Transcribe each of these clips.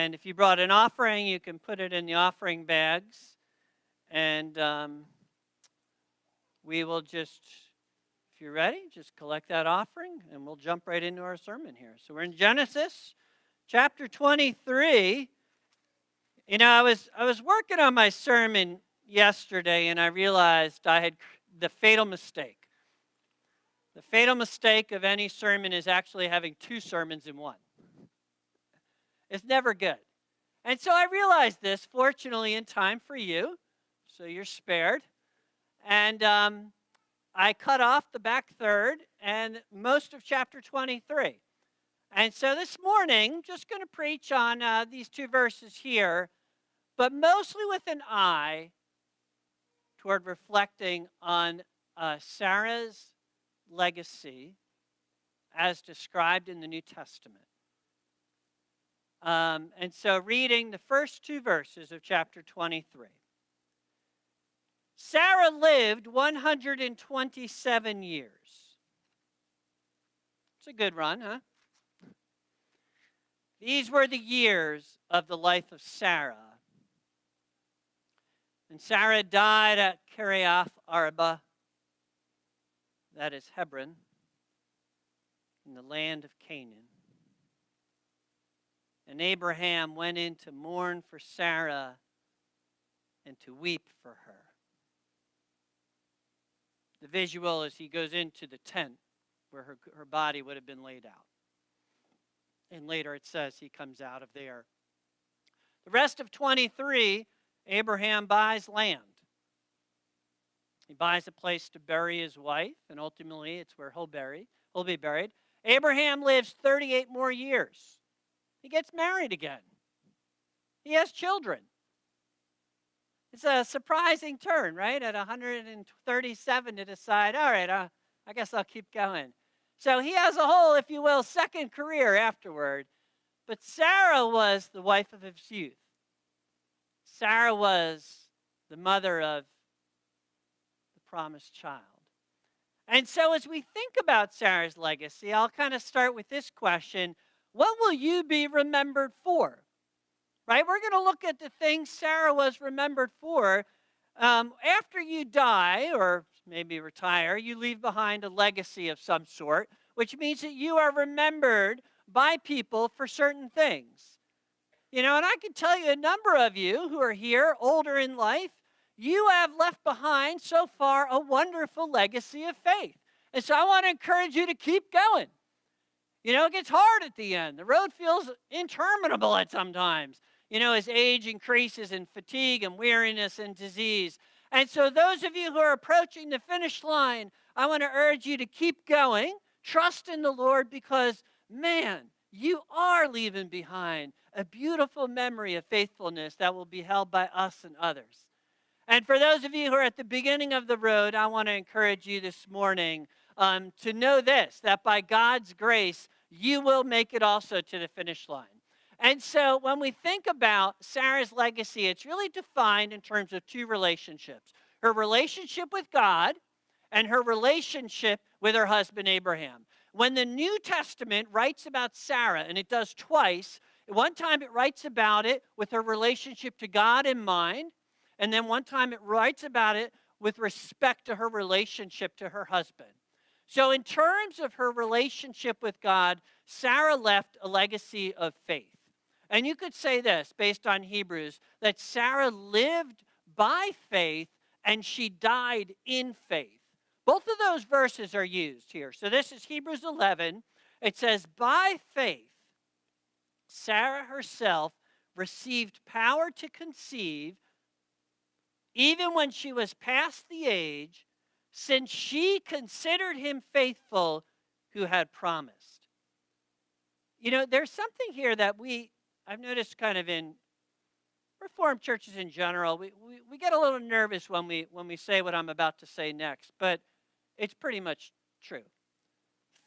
And if you brought an offering, you can put it in the offering bags. And we will just, if you're ready, just collect that offering and we'll jump right into our sermon here. So we're in Genesis chapter 23. You know, I was working on my sermon yesterday and I realized I had the fatal mistake. The fatal mistake of any sermon is actually having two sermons in one. It's never good. And so I realized this, fortunately, in time for you, so you're spared. And I cut off the back third and most of chapter 23. And so this morning, I'm just going to preach on these two verses here, but mostly with an eye toward reflecting on Sarah's legacy as described in the New Testament. And so reading the first two verses of chapter 23. Sarah lived 127 years. It's a good run, huh? These were the years of the life of Sarah. And Sarah died at Kiriath Arba, that is Hebron, in the land of Canaan. And Abraham went in to mourn for Sarah and to weep for her. The visual is he goes into the tent where her body would have been laid out. And later it says he comes out of there. The rest of 23, Abraham buys land. He buys a place to bury his wife, and ultimately it's where he'll be buried. Abraham lives 38 more years. He gets married again. He has children. It's a surprising turn, right? At 137 to decide, all right, I guess I'll keep going. So he has a whole, if you will, second career afterward. But Sarah was the wife of his youth. Sarah was the mother of the promised child. And so as we think about Sarah's legacy, I'll kind of start with this question. What will you be remembered for? Right? We're going to look at the things Sarah was remembered for. After you die, or maybe retire, you leave behind a legacy of some sort, which means that you are remembered by people for certain things. You know, and I can tell you a number of you who are here, older in life, you have left behind so far a wonderful legacy of faith. And so I want to encourage you to keep going. You know, it gets hard at the end. The road feels interminable at sometimes, you know, as age increases and fatigue and weariness and disease. And so those of you who are approaching the finish line, I want to urge you to keep going. Trust in the Lord because, man, you are leaving behind a beautiful memory of faithfulness that will be held by us and others. And for those of you who are at the beginning of the road, I want to encourage you this morning to know this, that by God's grace, you will make it also to the finish line. And so when we think about Sarah's legacy, it's really defined in terms of two relationships. Her relationship with God and her relationship with her husband Abraham. When the New Testament writes about Sarah, and it does twice, one time it writes about it with her relationship to God in mind, and then one time it writes about it with respect to her relationship to her husband. So in terms of her relationship with God, Sarah left a legacy of faith. And you could say this, based on Hebrews, that Sarah lived by faith and she died in faith. Both of those verses are used here. So this is Hebrews 11. It says, by faith, Sarah herself received power to conceive even when she was past the age, since she considered him faithful who had promised. You know, there's something here that I've noticed kind of in Reformed churches in general, we get a little nervous when we say what I'm about to say next, but it's pretty much true.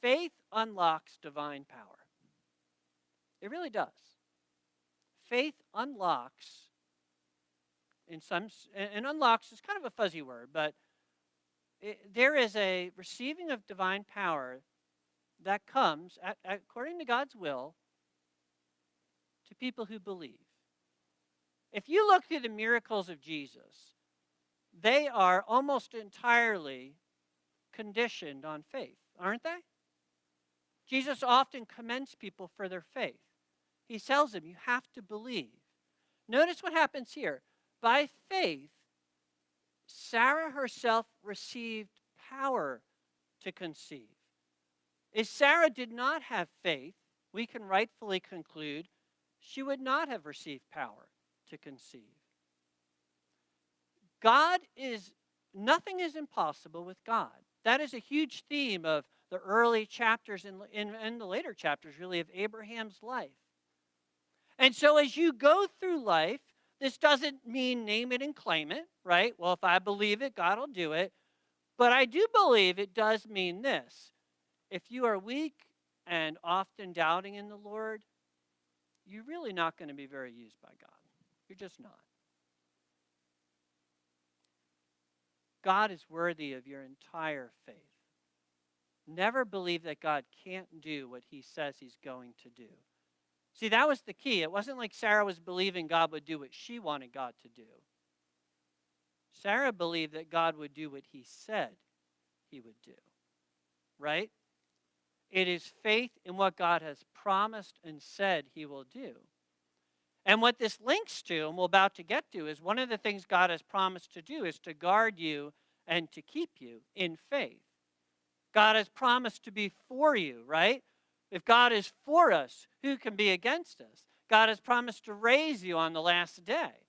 Faith unlocks divine power. It really does. Faith unlocks, and unlocks is kind of a fuzzy word, but there is a receiving of divine power that comes, according to God's will, to people who believe. If you look through the miracles of Jesus, they are almost entirely conditioned on faith, aren't they? Jesus often commends people for their faith. He tells them, you have to believe. Notice what happens here. By faith, Sarah herself received power to conceive. If Sarah did not have faith, we can rightfully conclude she would not have received power to conceive. Nothing is impossible with God. That is a huge theme of the early chapters and the later chapters, really, of Abraham's life. And so as you go through life, this doesn't mean name it and claim it, right? Well, if I believe it, God will do it. But I do believe it does mean this. If you are weak and often doubting in the Lord, you're really not going to be very used by God. You're just not. God is worthy of your entire faith. Never believe that God can't do what he says he's going to do. See, that was the key. It wasn't like Sarah was believing God would do what she wanted God to do. Sarah believed that God would do what he said he would do. Right? It is faith in what God has promised and said he will do. And what this links to, and we're about to get to, is one of the things God has promised to do is to guard you and to keep you in faith. God has promised to be for you, right? If God is for us, who can be against us? God has promised to raise you on the last day.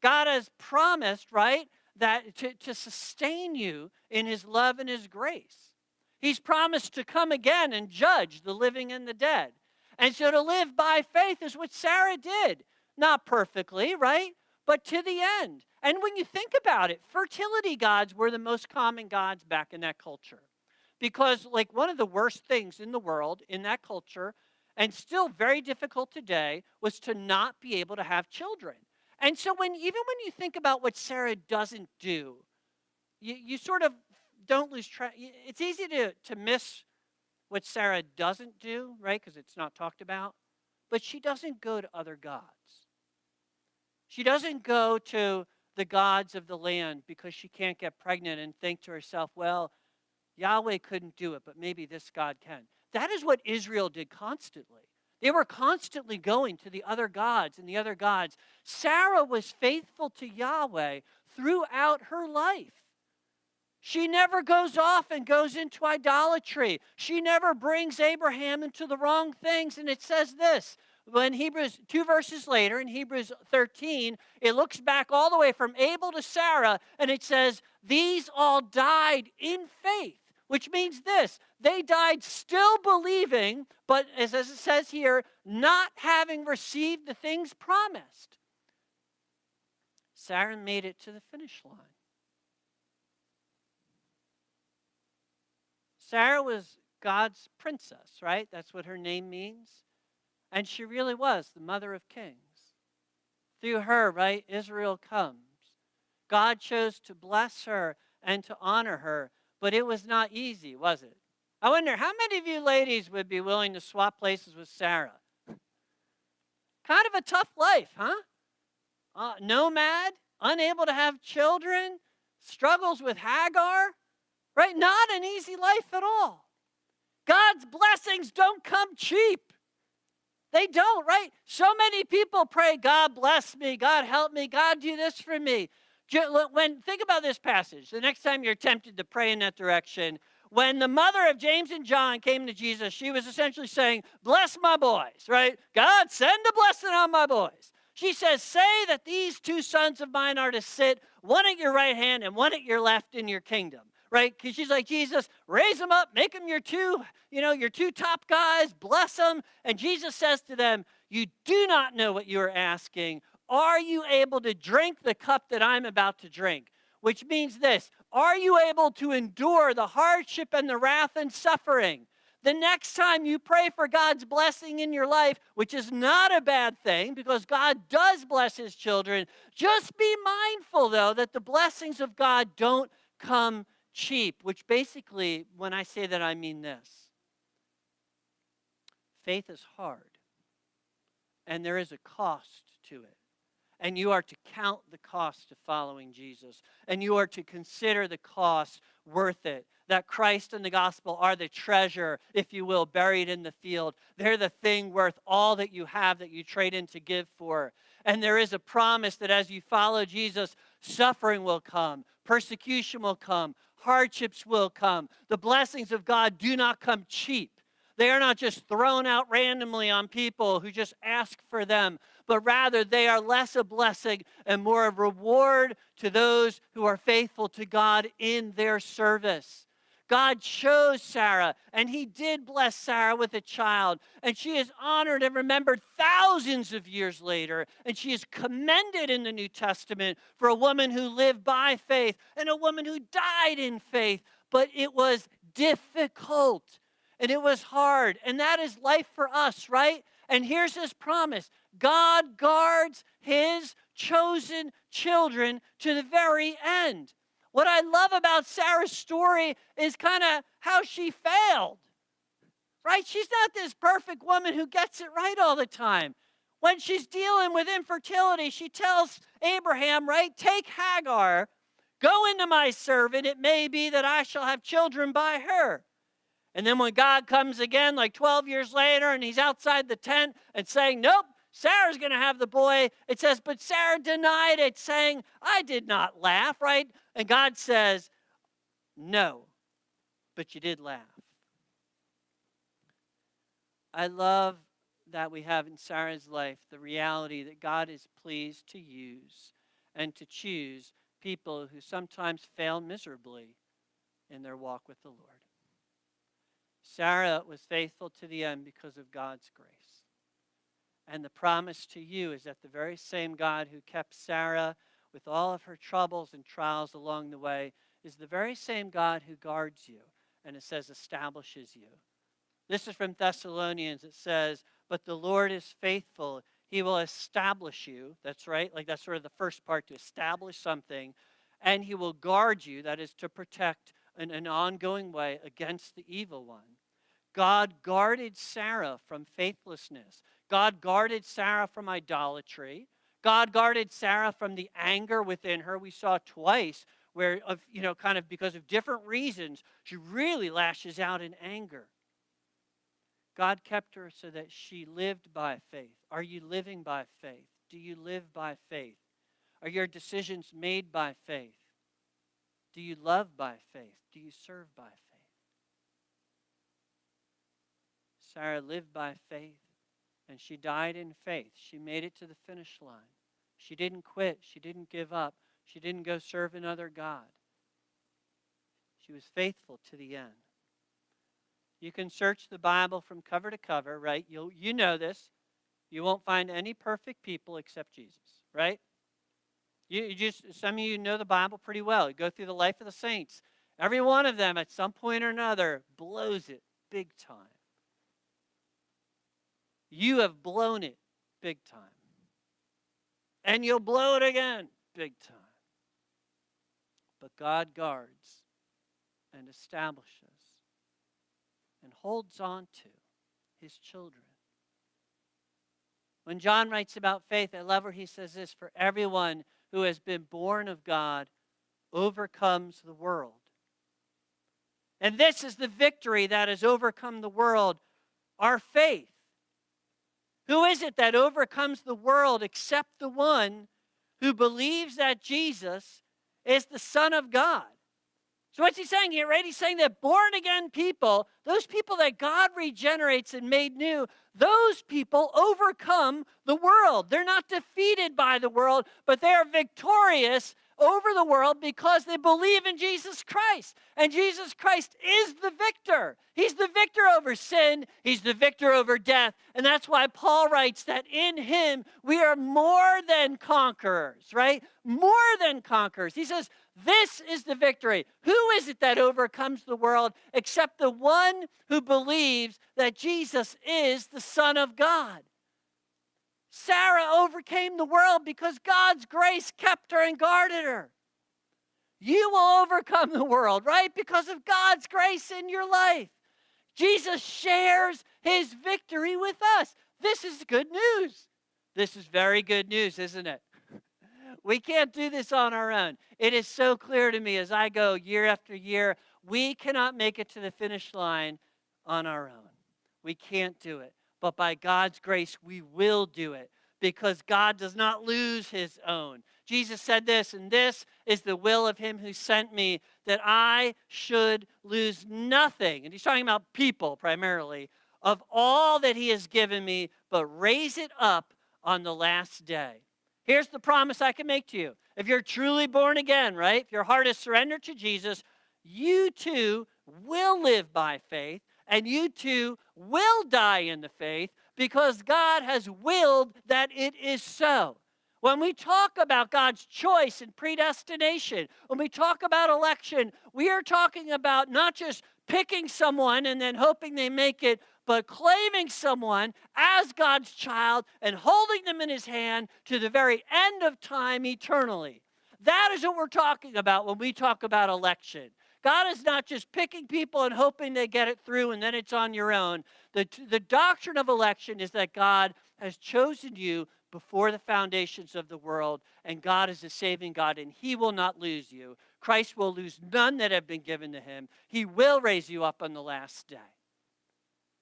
God has promised, right, that to sustain you in his love and his grace. He's promised to come again and judge the living and the dead. And so to live by faith is what Sarah did. Not perfectly, right? But to the end. And when you think about it, fertility gods were the most common gods back in that culture. Because like one of the worst things in the world, in that culture, and still very difficult today, was to not be able to have children. And so even when you think about what Sarah doesn't do, you sort of don't lose track. It's easy to miss what Sarah doesn't do, right? Because it's not talked about. But she doesn't go to other gods. She doesn't go to the gods of the land because she can't get pregnant and think to herself, well, Yahweh couldn't do it, but maybe this God can. That is what Israel did constantly. They were constantly going to the other gods and the other gods. Sarah was faithful to Yahweh throughout her life. She never goes off and goes into idolatry. She never brings Abraham into the wrong things. And it says this, when Hebrews, 2 verses later, in Hebrews 13, it looks back all the way from Abel to Sarah, and it says, these all died in faith, which means this, they died still believing, but as it says here, not having received the things promised. Sarah made it to the finish line. Sarah was God's princess, right? That's what her name means. And she really was the mother of kings. Through her, right, Israel comes. God chose to bless her and to honor her, but it was not easy, was it? I wonder, how many of you ladies would be willing to swap places with Sarah? Kind of a tough life, huh? Nomad, unable to have children, struggles with Hagar. Right? Not an easy life at all. God's blessings don't come cheap. They don't, right? So many people pray, God bless me, God help me, God do this for me. Think about this passage. The next time you're tempted to pray in that direction, when the mother of James and John came to Jesus, she was essentially saying, bless my boys, right? God, send a blessing on my boys. She says, say that these two sons of mine are to sit, one at your right hand and one at your left in your kingdom. Right? Because she's like, Jesus, raise them up, make them your two top guys, bless them. And Jesus says to them, you do not know what you are asking. Are you able to drink the cup that I'm about to drink? Which means this, are you able to endure the hardship and the wrath and suffering? The next time you pray for God's blessing in your life, which is not a bad thing because God does bless his children, just be mindful, though, that the blessings of God don't come cheap, which basically, when I say that, I mean this. Faith is hard. and there is a cost to it. And you are to count the cost of following Jesus. And you are to consider the cost worth it. That Christ and the gospel are the treasure, if you will, buried in the field. They're the thing worth all that you have that you trade in to give for. And there is a promise that as you follow Jesus, suffering will come, persecution will come, hardships will come. The blessings of God do not come cheap. They are not just thrown out randomly on people who just ask for them, but rather they are less a blessing and more a reward to those who are faithful to God in their service. God chose Sarah, and he did bless Sarah with a child, and she is honored and remembered thousands of years later, and she is commended in the New Testament for a woman who lived by faith and a woman who died in faith, but it was difficult. And it was hard. And that is life for us, right? And here's his promise. God guards his chosen children to the very end. What I love about Sarah's story is kind of how she failed, right? She's not this perfect woman who gets it right all the time. When she's dealing with infertility, she tells Abraham, right, take Hagar, go into my servant. It may be that I shall have children by her. And then when God comes again, like 12 years later, and he's outside the tent and saying, nope, Sarah's going to have the boy. It says, but Sarah denied it, saying, I did not laugh, right? And God says, no, but you did laugh. I love that we have in Sarah's life the reality that God is pleased to use and to choose people who sometimes fail miserably in their walk with the Lord. Sarah was faithful to the end because of God's grace. And the promise to you is that the very same God who kept Sarah with all of her troubles and trials along the way is the very same God who guards you, and it says establishes you. This is from Thessalonians. It says, but the Lord is faithful. He will establish you. That's right. Like that's sort of the first part, to establish something. And he will guard you. That is to protect in an ongoing way against the evil one. God guarded Sarah from faithlessness. God guarded Sarah from idolatry. God guarded Sarah from the anger within her. We saw twice where, kind of because of different reasons, she really lashes out in anger. God kept her so that she lived by faith. Are you living by faith? Do you live by faith? Are your decisions made by faith? Do you love by faith? Do you serve by faith? Sarah lived by faith, and she died in faith. She made it to the finish line. She didn't quit. She didn't give up. She didn't go serve another god. She was faithful to the end. You can search the Bible from cover to cover, right? You know this. You won't find any perfect people except Jesus, right? Some of you know the Bible pretty well. You go through the life of the saints. Every one of them at some point or another blows it big time. You have blown it big time. And you'll blow it again big time. But God guards and establishes and holds on to his children. When John writes about faith, I love where he says this, for everyone who has been born of God overcomes the world. And this is the victory that has overcome the world, our faith. Who is it that overcomes the world except the one who believes that Jesus is the Son of God? So what's he saying here, right? He's saying that born again people, those people that God regenerates and made new, those people overcome the world. They're not defeated by the world, but they are victorious over the world because they believe in Jesus Christ. And Jesus Christ is the victor. He's the victor over sin. He's the victor over death. And that's why Paul writes that in him we are more than conquerors, right? More than conquerors. He says, this is the victory. Who is it that overcomes the world except the one who believes that Jesus is the Son of God? Sarah overcame the world because God's grace kept her and guarded her. You will overcome the world, right? Because of God's grace in your life. Jesus shares his victory with us. This is good news. This is very good news, isn't it? We can't do this on our own. It is so clear to me as I go year after year, we cannot make it to the finish line on our own. We can't do it. But by God's grace, we will do it because God does not lose his own. Jesus said this, and this is the will of him who sent me, that I should lose nothing. And he's talking about people primarily, of all that he has given me, but raise it up on the last day. Here's the promise I can make to you. If you're truly born again, right? If your heart is surrendered to Jesus, you too will live by faith, and you too will die in the faith because God has willed that it is so. When we talk about God's choice and predestination, when we talk about election, we are talking about not just picking someone and then hoping they make it, but claiming someone as God's child and holding them in his hand to the very end of time eternally. That is what we're talking about when we talk about election. God is not just picking people and hoping they get it through and then it's on your own. The doctrine of election is that God has chosen you before the foundations of the world, and God is a saving God, and he will not lose you. Christ will lose none that have been given to him. He will raise you up on the last day.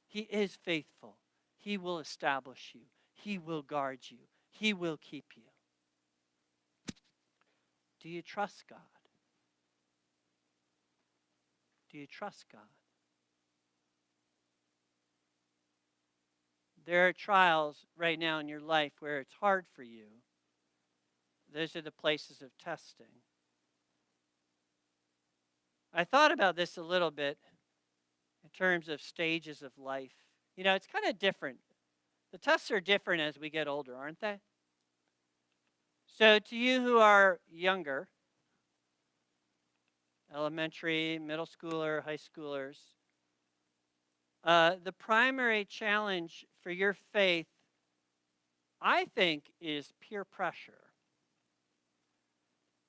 He is faithful. He will establish you. He will guard you. He will keep you. Do you trust God? Do you trust God? There are trials right now in your life where it's hard for you. Those are the places of testing. I thought about this a little bit in terms of stages of life. You know, it's kind of different. The tests are different as we get older, aren't they? So to you who are younger, elementary, middle schooler, high schoolers, the primary challenge for your faith, I think, is peer pressure.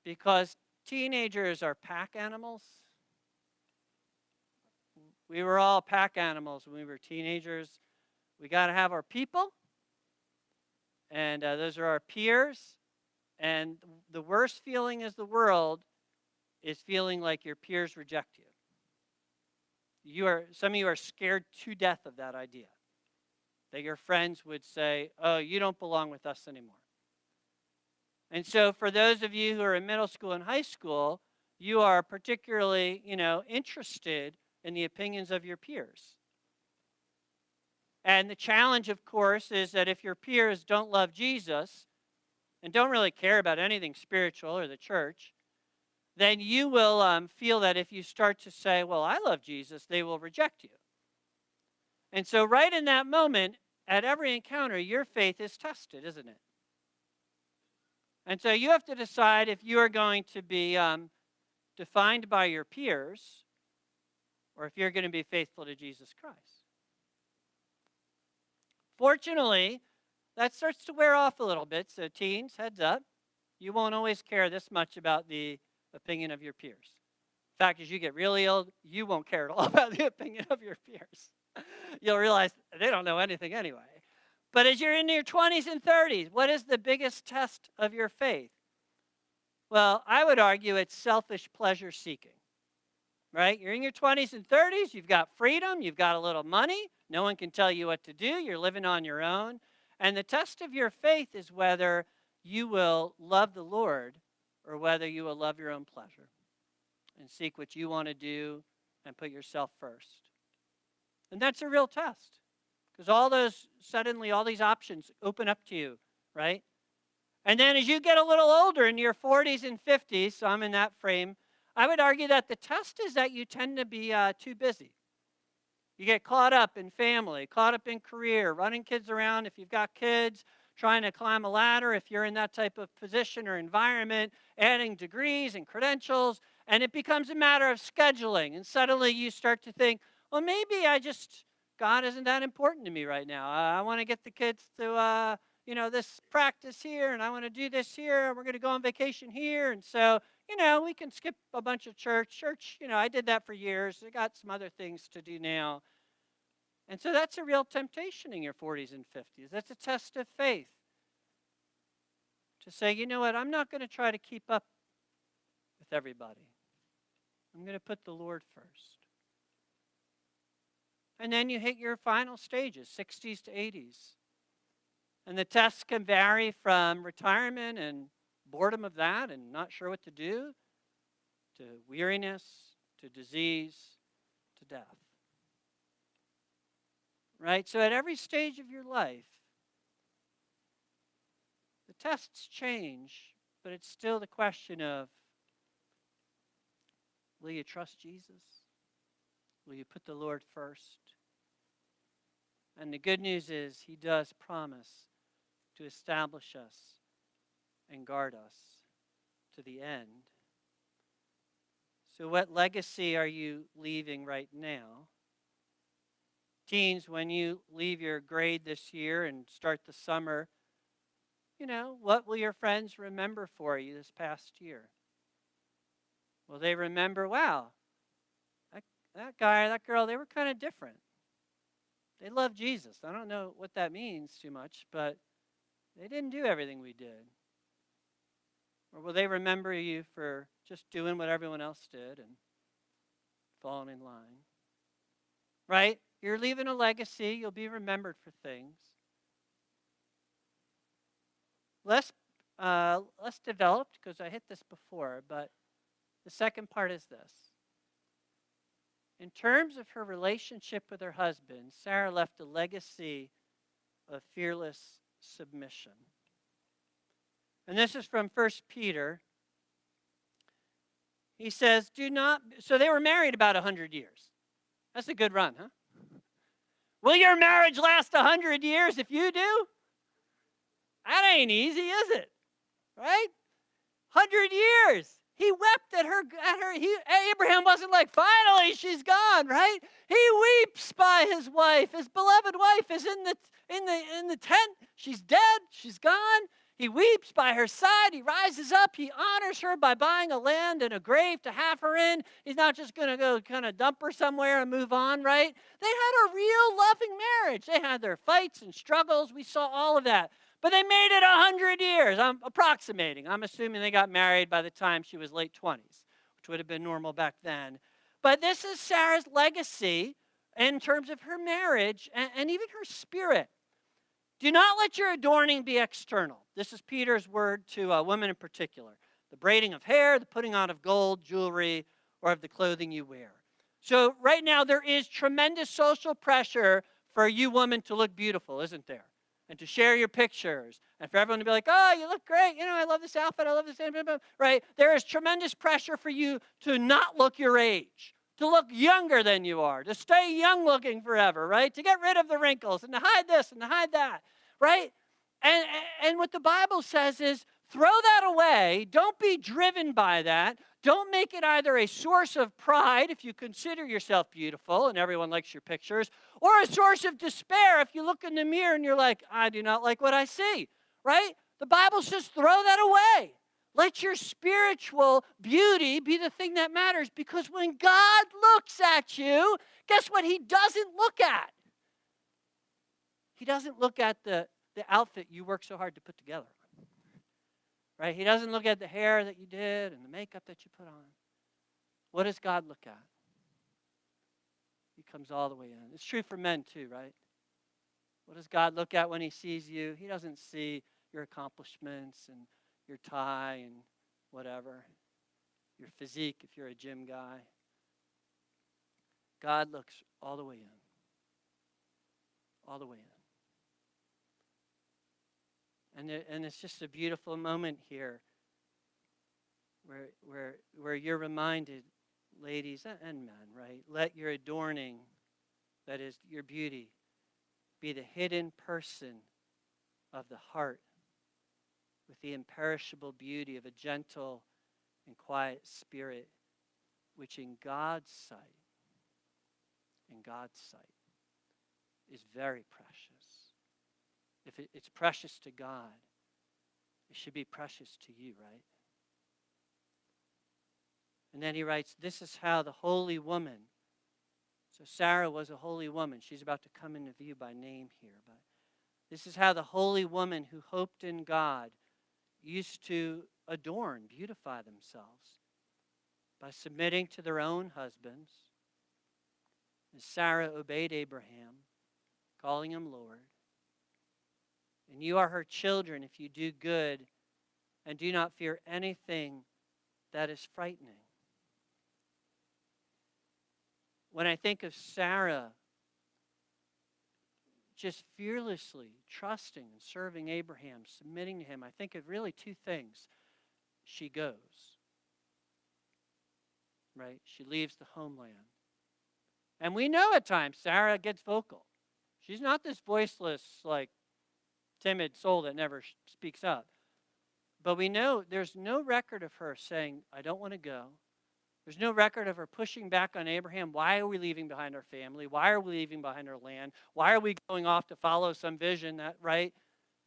Because teenagers are pack animals. We were all pack animals when we were teenagers. We got to have our people, and those are our peers. And the worst feeling in the world is feeling like your peers reject you. Some of you are scared to death of that idea, that your friends would say, oh, you don't belong with us anymore. And so for those of you who are in middle school and high school, you are particularly, interested in the opinions of your peers. And the challenge, of course, is that if your peers don't love Jesus and don't really care about anything spiritual or the church, then you will feel that if you start to say, well, I love Jesus, they will reject you. And so right in that moment, at every encounter, your faith is tested, isn't it? And so you have to decide if you are going to be defined by your peers or if you're going to be faithful to Jesus Christ. Fortunately, that starts to wear off a little bit. So teens, heads up. You won't always care this much about the opinion of your peers. In fact, as you get really old, you won't care at all about the opinion of your peers. You'll realize they don't know anything anyway. But as you're in your 20s and 30s, what is the biggest test of your faith? Well, I would argue it's selfish pleasure seeking, right? You're in your 20s and 30s, you've got freedom, you've got a little money, no one can tell you what to do, you're living on your own. And the test of your faith is whether you will love the Lord or whether you will love your own pleasure and seek what you want to do and put yourself first. And that's a real test because suddenly all these options open up to you, right? And then as you get a little older in your 40s and 50s, so I'm in that frame, I would argue that the test is that you tend to be too busy. You get caught up in family, caught up in career, running kids around if you've got kids, trying to climb a ladder if you're in that type of position or environment, adding degrees and credentials, and it becomes a matter of scheduling. And suddenly you start to think, well, maybe God isn't that important to me right now. I want to get the kids to, this practice here, and I want to do this here, and we're going to go on vacation here. And so, we can skip a bunch of church. Church, I did that for years. I got some other things to do now. And so that's a real temptation in your 40s and 50s. That's a test of faith. to say, you know what, I'm not going to try to keep up with everybody. I'm going to put the Lord first. And then you hit your final stages, 60s to 80s. And the tests can vary from retirement and boredom of that and not sure what to do, to weariness, to disease, to death. Right? So at every stage of your life, the tests change, but it's still the question of, will you trust Jesus? Will you put the Lord first? And the good news is he does promise to establish us and guard us to the end. So what legacy are you leaving right now? Teens, when you leave your grade this year and start the summer, what will your friends remember for you this past year? Will they remember, wow, that guy, that girl, they were kind of different. They loved Jesus. I don't know what that means too much, but they didn't do everything we did. Or will they remember you for just doing what everyone else did and falling in line? Right? You're leaving a legacy. You'll be remembered for things. Less developed, because I hit this before, but the second part is this. In terms of her relationship with her husband, Sarah left a legacy of fearless submission. And this is from 1 Peter. He says, so they were married about 100 years. That's a good run, huh? Will your marriage last 100 years if you do? That ain't easy, is it? Right? 100 years. He wept at her. Abraham wasn't like, finally, she's gone, right? He weeps by his wife. His beloved wife is in the tent. She's dead. She's gone. He weeps by her side. He rises up. He honors her by buying a land and a grave to have her in. He's not just going to go kind of dump her somewhere and move on, right? They had a real loving marriage. They had their fights and struggles. We saw all of that. But they made it 100 years. I'm approximating. I'm assuming they got married by the time she was late 20s, which would have been normal back then. But this is Sarah's legacy in terms of her marriage and even her spirit. Do not let your adorning be external. This is Peter's word to women in particular. The braiding of hair, the putting on of gold, jewelry, or of the clothing you wear. So right now there is tremendous social pressure for you women to look beautiful, isn't there? And to share your pictures, and for everyone to be like, oh, you look great, I love this outfit, I love this, right? There is tremendous pressure for you to not look your age, to look younger than you are, to stay young looking forever, right? To get rid of the wrinkles, and to hide this, and to hide that, right? And what the Bible says is, throw that away. Don't be driven by that. Don't make it either a source of pride if you consider yourself beautiful and everyone likes your pictures, or a source of despair if you look in the mirror and you're like, I do not like what I see, right? The Bible says throw that away. Let your spiritual beauty be the thing that matters, because when God looks at you, guess what he doesn't look at? He doesn't look at the outfit you worked so hard to put together. Right? He doesn't look at the hair that you did and the makeup that you put on. What does God look at? He comes all the way in. It's true for men too, right? What does God look at when he sees you? He doesn't see your accomplishments and your tie and whatever, your physique if you're a gym guy. God looks all the way in. All the way in. And it's just a beautiful moment here where you're reminded, ladies and men, right? Let your adorning, that is your beauty, be the hidden person of the heart with the imperishable beauty of a gentle and quiet spirit, which in God's sight, is very precious. If it's precious to God, it should be precious to you, right? And then he writes, this is how the holy woman, so Sarah was a holy woman. She's about to come into view by name here, but this is how the holy woman who hoped in God used to adorn, beautify themselves by submitting to their own husbands. And Sarah obeyed Abraham, calling him Lord. And you are her children if you do good and do not fear anything that is frightening. When I think of Sarah just fearlessly trusting and serving Abraham, submitting to him, I think of really two things. She goes, right? She leaves the homeland. And we know at times Sarah gets vocal. She's not this voiceless, timid soul that never speaks up. But we know there's no record of her saying, I don't want to go. There's no record of her pushing back on Abraham. Why are we leaving behind our family? Why are we leaving behind our land? Why are we going off to follow some vision right?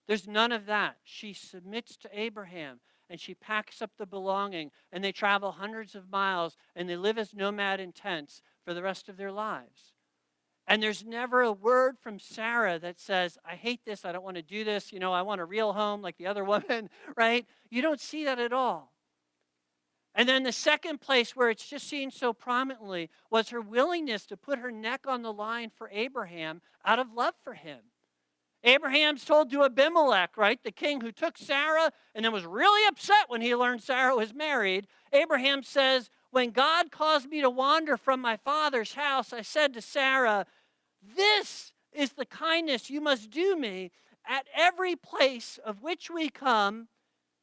There's none of that. She submits to Abraham and she packs up the belonging and they travel hundreds of miles and they live as nomad in tents for the rest of their lives. And there's never a word from Sarah that says, I hate this, I don't want to do this, I want a real home like the other woman, right? You don't see that at all. And then the second place where it's just seen so prominently was her willingness to put her neck on the line for Abraham out of love for him. Abraham's told to Abimelech, right, the king who took Sarah and then was really upset when he learned Sarah was married. Abraham says, when God caused me to wander from my father's house, I said to Sarah, this is the kindness you must do me at every place of which we come.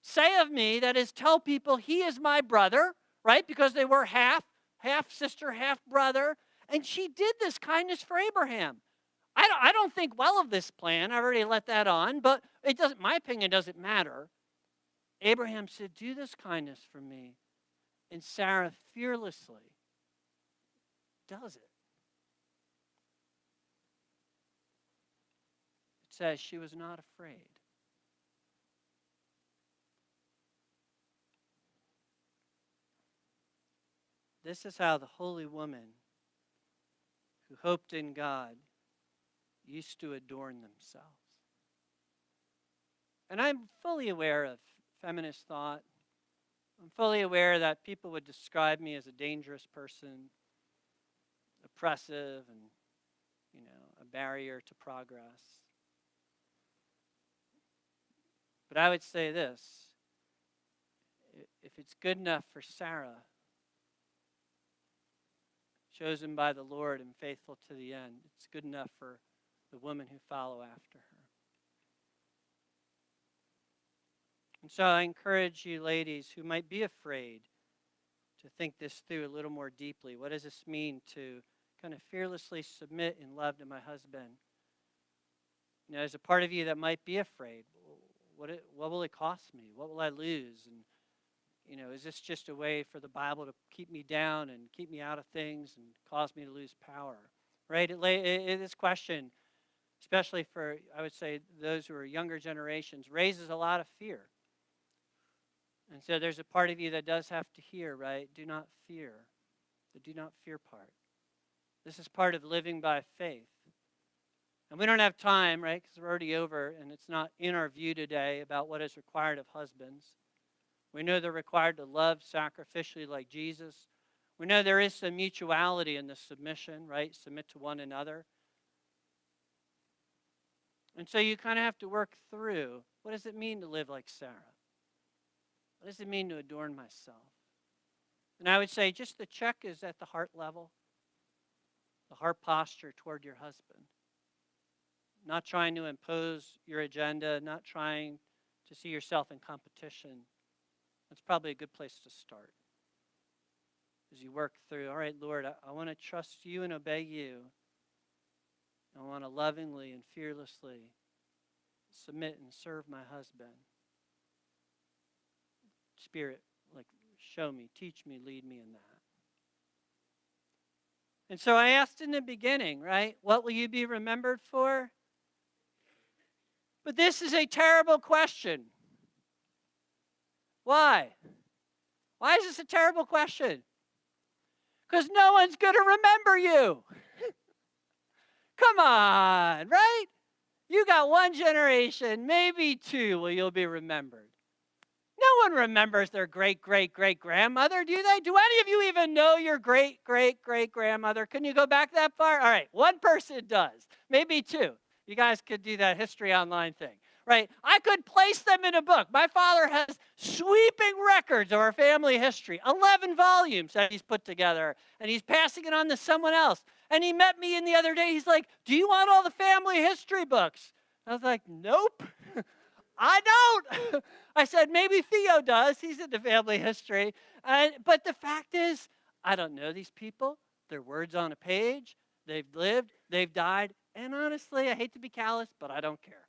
Say of me, that is, tell people he is my brother, right? Because they were half sister, half brother. And she did this kindness for Abraham. I don't think well of this plan. I've already let that on, but it doesn't. My opinion doesn't matter. Abraham said, do this kindness for me. And Sarah fearlessly does it. It says she was not afraid. This is how the holy woman who hoped in God used to adorn themselves. And I'm fully aware of feminist thought. I'm fully aware that people would describe me as a dangerous person, oppressive, and, a barrier to progress. But I would say this, if it's good enough for Sarah, chosen by the Lord and faithful to the end, it's good enough for the women who follow after her. And so I encourage you ladies who might be afraid to think this through a little more deeply. What does this mean to kind of fearlessly submit in love to my husband? There's a part of you that might be afraid. What will it cost me? What will I lose? And is this just a way for the Bible to keep me down and keep me out of things and cause me to lose power? Right? This question, especially for, I would say, those who are younger generations, raises a lot of fear. And so there's a part of you that does have to hear, right? Do not fear. The do not fear part. This is part of living by faith. And we don't have time, right? Because we're already over, and it's not in our view today about what is required of husbands. We know they're required to love sacrificially like Jesus. We know there is some mutuality in the submission, right? Submit to one another. And so you kind of have to work through, what does it mean to live like Sarah? What does it mean to adorn myself? And I would say just the check is at the heart level, the heart posture toward your husband. Not trying to impose your agenda, not trying to see yourself in competition. That's probably a good place to start. As you work through, all right, Lord, I want to trust you and obey you. I want to lovingly and fearlessly submit and serve my husband. Spirit, show me, teach me, lead me in that. And so I asked in the beginning, right, what will you be remembered for? But this is a terrible question. Why? Why is this a terrible question? Because no one's going to remember you. Come on, right? You got one generation, maybe two, where you'll be remembered. one remembers their great-great-great-grandmother, do they? Do any of you even know your great-great-great-grandmother? Can you go back that far? All right, one person does, maybe two. You guys could do that History Online thing, right? I could place them in a book. My father has sweeping records of our family history, 11 volumes that he's put together, and he's passing it on to someone else. And he met me in the other day. He's like, do you want all the family history books? I was like, nope, I don't. I said, maybe Theo does. He's into family history. But the fact is, I don't know these people. They're words on a page. They've lived, they've died. And honestly, I hate to be callous, but I don't care.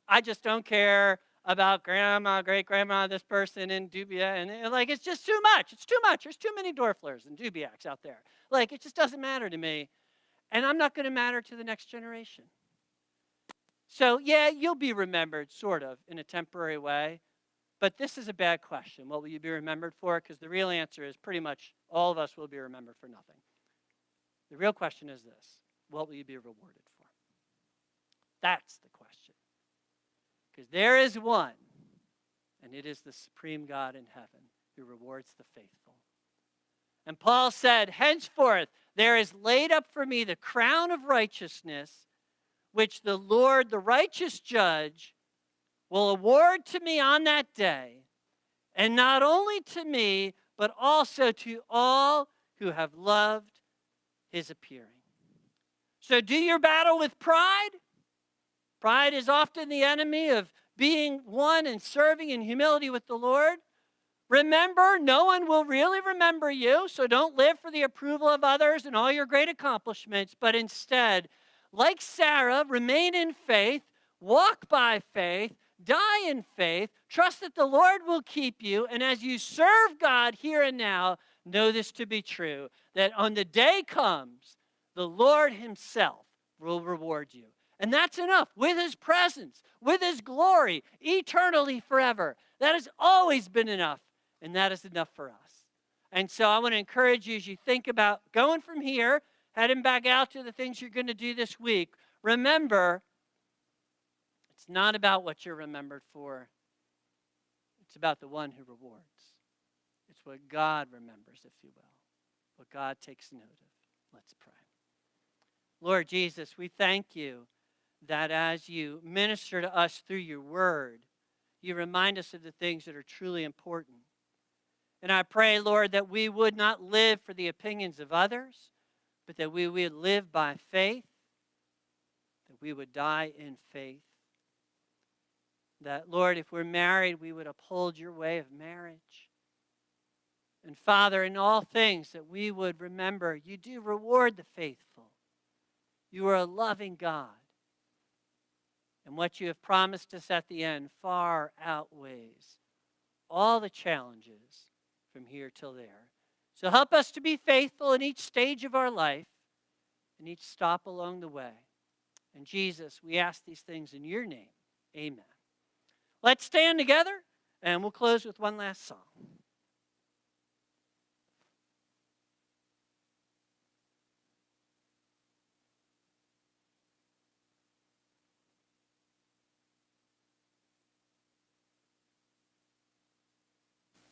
I just don't care about grandma, great-grandma, this person in Dubia. And like, it's just too much. It's too much. There's too many Dorflers and Dubiaks out there. Like, it just doesn't matter to me. And I'm not going to matter to the next generation. So, yeah, you'll be remembered, sort of, in a temporary way. But this is a bad question. What will you be remembered for? Because the real answer is pretty much all of us will be remembered for nothing. The real question is this: what will you be rewarded for? That's the question. Because there is one, and it is the supreme God in heaven who rewards the faithful. And Paul said, henceforth there is laid up for me the crown of righteousness, which the Lord, the righteous judge, will award to me on that day, and not only to me, but also to all who have loved his appearing. So do your battle with pride. Pride is often the enemy of being one and serving in humility with the Lord. Remember, no one will really remember you, so don't live for the approval of others and all your great accomplishments, but instead, like Sarah, remain in faith, walk by faith, die in faith, trust that the Lord will keep you, and as you serve God here and now, know this to be true, that on the day comes, the Lord himself will reward you. And that's enough, with his presence, with his glory, eternally forever. That has always been enough, and that is enough for us. And so I want to encourage you as you think about going from here, heading back out to the things you're going to do this week, remember, it's not about what you're remembered for. It's about the one who rewards. It's what God remembers, if you will, what God takes note of. Let's pray. Lord Jesus, we thank you that as you minister to us through your word, you remind us of the things that are truly important. And I pray, Lord, that we would not live for the opinions of others, but that we would live by faith, that we would die in faith. That, Lord, if we're married, we would uphold your way of marriage. And Father, in all things that we would remember, you do reward the faithful. You are a loving God. And what you have promised us at the end far outweighs all the challenges from here till there. So help us to be faithful in each stage of our life and each stop along the way. And Jesus, we ask these things in your name. Amen. Let's stand together, and we'll close with one last song.